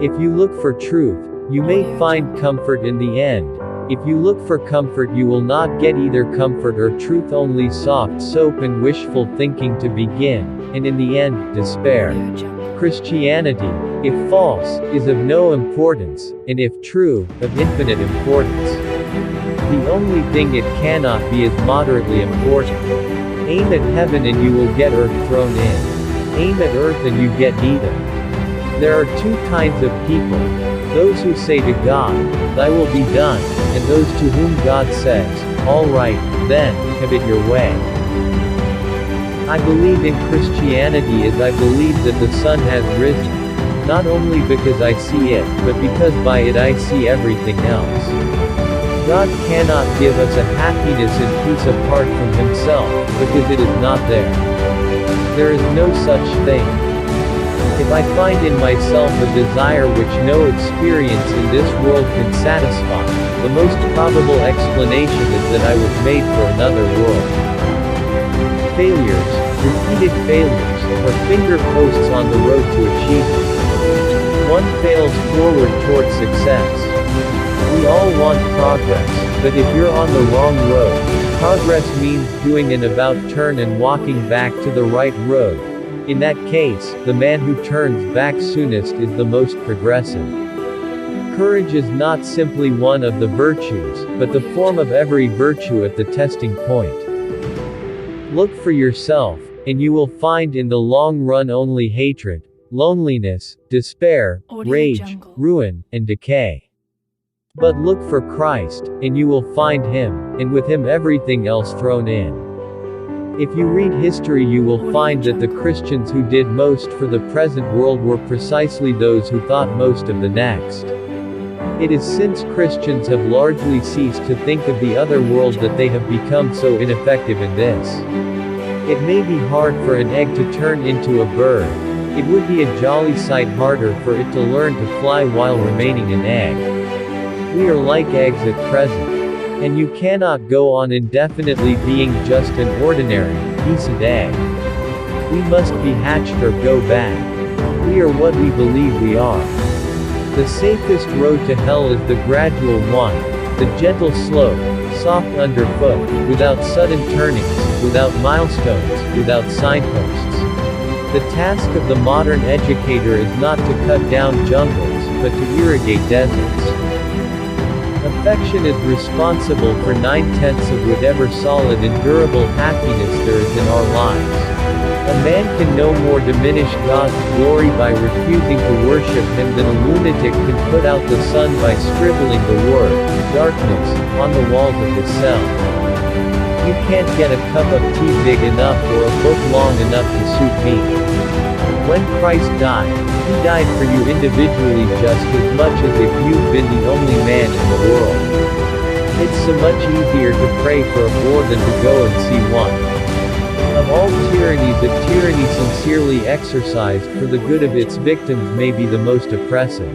If you look for truth, you may find comfort in the end. If you look for comfort, you will not get either comfort or truth, only soft soap and wishful thinking to begin, and in the end, despair. Christianity, if false, is of no importance, and if true, of infinite importance. The only thing it cannot be is moderately important. Aim at heaven and you will get earth thrown in. Aim at earth and you get neither. There are two kinds of people. Those who say to God, "Thy will be done," and those to whom God says, "All right, then, have it your way." I believe in Christianity as I believe that the sun has risen. Not only because I see it, but because by it I see everything else. God cannot give us a happiness and peace apart from Himself, because it is not there. There is no such thing. If I find in myself a desire which no experience in this world can satisfy, the most probable explanation is that I was made for another world. Failures, repeated failures, are finger posts on the road to achievement. One fails forward toward success. We all want progress, but if you're on the wrong road, progress means doing an about turn and walking back to the right road. In that case, the man who turns back soonest is the most progressive. Courage is not simply one of the virtues, but the form of every virtue at the testing point. Look for yourself, and you will find in the long run only hatred, loneliness, despair, rage, ruin, and decay. But look for Christ, and you will find Him, and with Him everything else thrown in. If you read history, you will find that the Christians who did most for the present world were precisely those who thought most of the next. It is since Christians have largely ceased to think of the other world that they have become so ineffective in this. It may be hard for an egg to turn into a bird. It would be a jolly sight harder for it to learn to fly while remaining an egg. We are like eggs at present. And you cannot go on indefinitely being just an ordinary, decent egg. We must be hatched or go bad. We are what we believe we are. The safest road to hell is the gradual one, the gentle slope, soft underfoot, without sudden turnings, without milestones, without signposts. The task of the modern educator is not to cut down jungles, but to irrigate deserts. Affection is responsible for 9/10 of whatever solid and durable happiness there is in our lives. A man can no more diminish God's glory by refusing to worship Him than a lunatic can put out the sun by scribbling the word, darkness, on the walls of his cell. You can't get a cup of tea big enough or a book long enough to suit me. When Christ died, He died for you individually just as much as if you'd been the only man in the world. It's so much easier to pray for a war than to go and see one. Of all tyrannies, a tyranny sincerely exercised for the good of its victims may be the most oppressive.